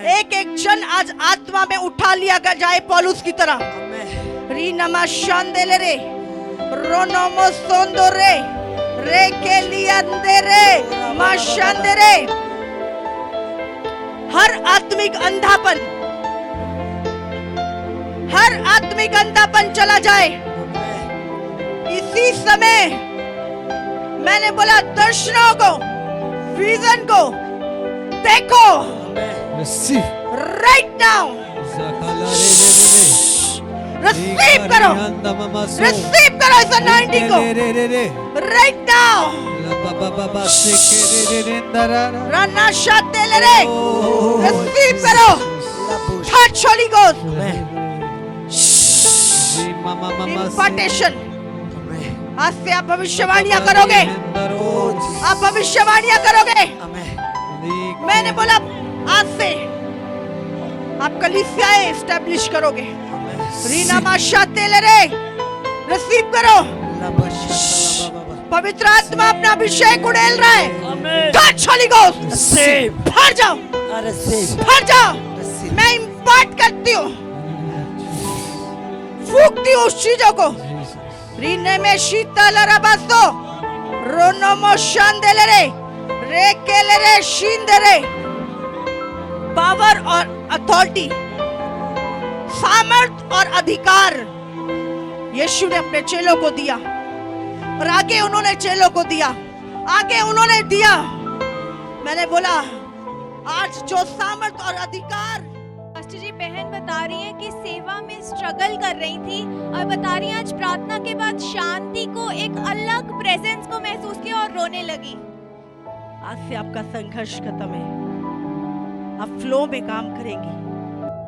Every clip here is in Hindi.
एक एक जन आज आत्मा में उठा लिया जाए पौलुस की तरह। री नमा शांदेले रे रोनोमो सोंदोरे रे के लियांदे रे माशांदे रे। हर आत्मिक अंधापन चला जाए। इसी समय मैंने बोला दर्शनों को, विजन को देखो राइट नाउ। रिसीव करो इस अनॉइंटिंग को राइट नाउ। राना शातेले रे रिसीव करो टच होली गोस्ट इम्पार्टेशन। आज से आप भविष्यवाणियां करोगे, आप भविष्यवाणियां करोगे। मैंने बोला आज से आप कलीसियाएं एस्टैब्लिश करोगे। रीना माशा तेले रे रिसीव करो। पवित्र आत्मा अपना अभिषेक उड़ेल रहा है। टच होली गोस्ट भर जाओ, भर जाओ। मैं इम्पार्ट करती हूँ, फूकती हूँ उस चीजों को। रीने में शीतल रबासो रोनोमो शांदेले रे रेकेले रे शिंदे रे। पावर और अथॉरिटी, सामर्थ और अधिकार यीशु ने अपने चेलों को दिया और आगे उन्होंने चेलों को दिया, आगे उन्होंने दिया। मैंने बोला आज जो सामर्थ और अधिकार। पास्टर जी, बहन बता रही है कि सेवा में स्ट्रगल कर रही थी और बता रही है आज प्रार्थना के बाद शांति को, एक अलग प्रेजेंस को महसूस किया और रोने लगी। आज से आपका संघर्ष खत्म है, आप फ्लो में काम करेंगी।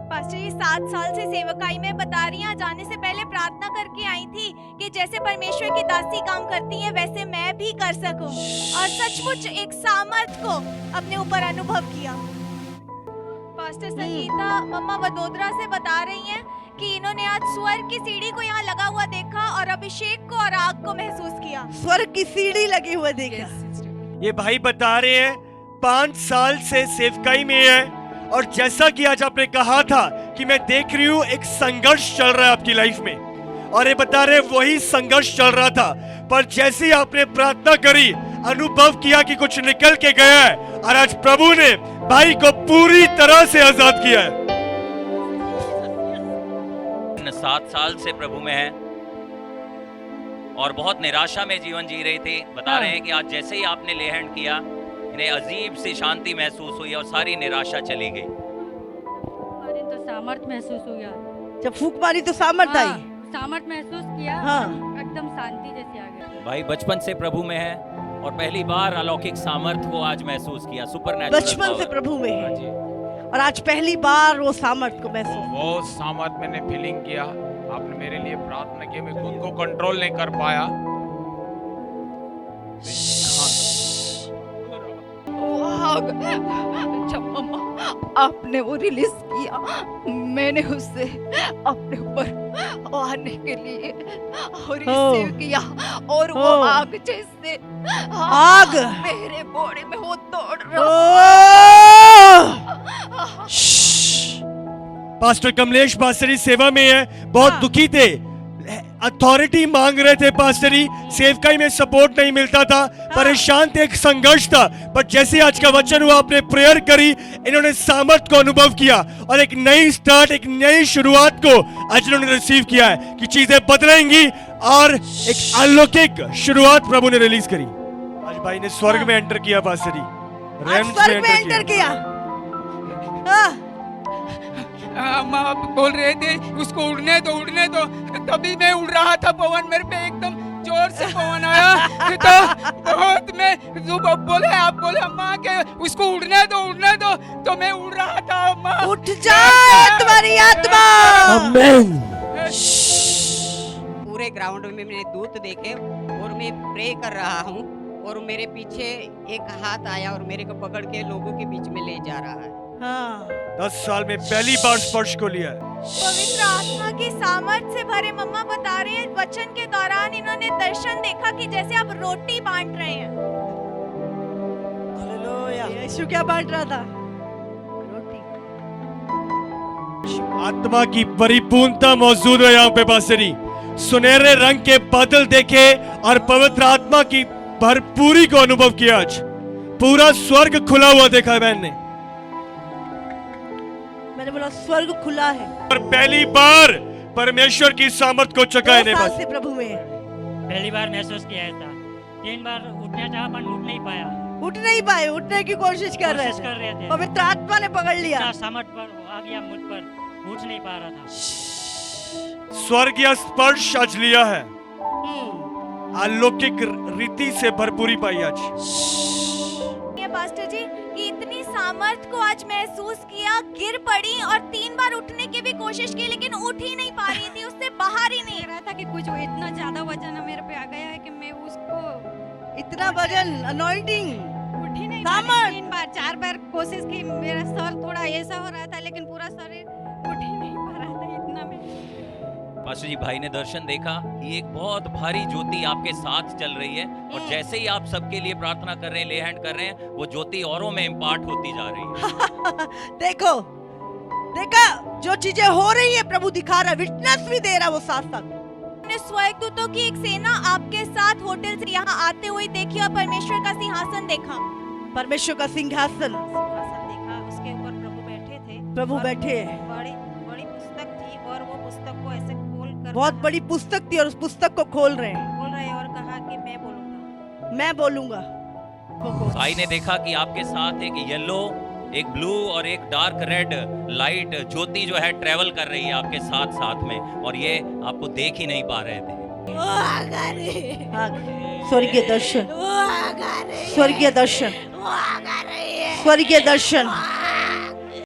पास्टर जी 7 साल से सेवकाई में बता रही हैं, जाने से पहले प्रार्थना करके आई थी कि जैसे परमेश्वर की दासी काम करती है वैसे मैं भी कर सकूं, और सचमुच एक सामर्थ को अपने ऊपर अनुभव किया। पास्टर संगीता मम्मा वडोदरा से बता रही हैं कि इन्होंने आज स्वर्ग की सीढ़ी को यहाँ लगा हुआ देखा और अभिषेक को और आग को महसूस किया। स्वर्ग की सीढ़ी लगी हुई देखा। ये भाई बता रहे हैं 5 साल से सेवकाई में है, और जैसा कि आज आपने कहा था कि मैं देख रही हूँ एक संघर्ष चल रहा है आपकी लाइफ में, और ये बता रहे वही संघर्ष चल रहा था, पर जैसे ही आपने प्रार्थना करी अनुभव किया कि कुछ निकल के गया है, और आज प्रभु ने भाई को पूरी तरह से आजाद किया है। 7 साल से प्रभु में है और बहुत निराशा में जीवन जी रही थी। बता रहे हैं कि आज जैसे ही आपने ले हैंड किया इन्हें अजीब सी शांति महसूस हुई और सारी निराशा चली गई। अरे तो सामर्थ महसूस हुआ, जब फूंक मारी तो सामर्थ आई। सामर्थ महसूस किया, एकदम शांति जैसी आ गई। भाई बचपन से प्रभु में है और पहली बार अलौकिक सामर्थ को आज महसूस किया, सुपरनैचुरल बचपन से प्रभु में है और आज पहली बार वो सामर्थ को महसूस। वो सामर्थ मैंने फीलिंग किया। आपने मेरे लिए प्रार्थना की, मैं खुद को कंट्रोल नहीं कर पाया। जब मम्मा आपने वो रिलीज किया, मैंने उससे अपने ऊपर आने के लिए और रिसीव किया, और वो आग जैसे आग मेरे बॉडी में वो दौड़ रहा। पास्टर कमलेश पास्टरी सेवा में है, बहुत दुखी थे, अथॉरिटी मांग रहे थे पास्टरी, सेवकाई में सपोर्ट नहीं मिलता था, परेशान थे, एक संघर्ष था, पर जैसे आज का वचन हुआ आपने प्रेयर करी, इन्होंने सामर्थ को अनुभव किया और एक नई स्टार्ट, एक नई शुरुआत को आज इन्होंने रिसीव किया है कि चीजें बदलेंगी और एक अलौकिक शुरुआत प्रभु ने रिलीज करी। आज भाई ने स्वर्ग में एंटर किया पास्टरी, स्वर्ग में एंटर किया। अम्मा बोल रहे थे उसको उड़ने दो, उड़ने दो, तभी मैं उड़ रहा था। पवन मेरे पे एकदम जोर से पवन आया तो बहुत मैं जो बोले, आप बोले अम्मा के उसको उड़ने दो, उड़ने दो, तो मैं उड़ रहा था। अम्मा उठ जाए तुम्हारी आत्मा। आमीन। पूरे ग्राउंड में मैंने दूत देखे और मैं प्रे कर रहा हूँ, और मेरे पीछे एक हाथ आया और मेरे को पकड़ के लोगों के बीच में ले जा रहा है। 10 साल में पहली बार स्पर्श को लिया है। पवित्र आत्मा की सामर्थ से भरे मम्मा बता रहे हैं वचन के दौरान इन्होंने दर्शन देखा कि जैसे आप रोटी बांट रहे हैं। यीशु क्या बांट रहा था? रोटी। आत्मा की परिपूर्णता मौजूद है यहाँ पे पासरी। सुनहरे रंग के बादल देखे और पवित्र आत्मा की भरपूरी को अनुभव किया। आज पूरा स्वर्ग खुला हुआ देखा बहन ने। मैंने बोला स्वर्ग खुला है। और पहली बार परमेश्वर की सामर्थ को चखा 2 है साल से प्रभु में है। पहली बार महसूस किया था। 3 बार उठना चाहा पर उठ नहीं पाया। उठ नहीं पाए, उठने की कोशिश कर रहे थे। पवित्र आत्मा ने पकड़ लिया। इतना सामर्थ पर आ गया मुझ पर, उठ नहीं पा रहा था। स्वर्गीय स्पर्श आज लिया है। अलौकिक रीति से भरपूरी पाई आज। ये पास्टर जी कि इतनी सामर्थ को आज महसूस किया, गिर पड़ी और 3 बार उठने की भी कोशिश की लेकिन उठ ही नहीं पा रही थी, उससे बाहर ही नहीं रहा था कि कुछ इतना ज्यादा वजन मेरे पे आ गया है कि मैं उसको इतना वजन, अनॉइंटिंग, उठ ही नहीं सामर्थ। 3 बार 4 बार कोशिश की। मेरा सर थोड़ा ऐसा हो रहा था लेकिन पूरा शरीर उठ ही नहीं पा रहा था इतना में। पास्टर जी, भाई ने दर्शन देखा कि एक बहुत भारी ज्योति आपके साथ चल रही है और जैसे ही आप सबके लिए प्रार्थना कर रहे हैं, ले हैंड कर रहे हैं, वो ज्योति औरों में इम्पार्ट होती जा रही है। देखो, देखा जो चीजें हो रही है प्रभु दिखा रहा है, विटनेस भी दे रहा है वो साथ साथ। हमने स्वर्गदूतों की एक सेना आपके साथ होटल से यहाँ आते हुए देखी और परमेश्वर का सिंहासन देखा। परमेश्वर का सिंहासन, सिंहासन देखा, उसके ऊपर प्रभु बैठे थे। प्रभु और बैठे हैं। बड़ी बड़ी पुस्तक थी और वो पुस्तक को ऐसे खोल कर बहुत बड़ी पुस्तक थी और उस पुस्तक को खोल रहे हैं। बोल रहे और कहा कि मैं बोलूंगा। मैं बोलूंगा। भाई ने देखा कि आपके साथ एक येलो, एक ब्लू और एक डार्क रेड लाइट ज्योति जो है ट्रेवल कर रही है आपके साथ साथ में, और ये आपको देख ही नहीं पा रहे थे। स्वर्गीय दर्शन, स्वर्गीय दर्शन, स्वर्गीय दर्शन।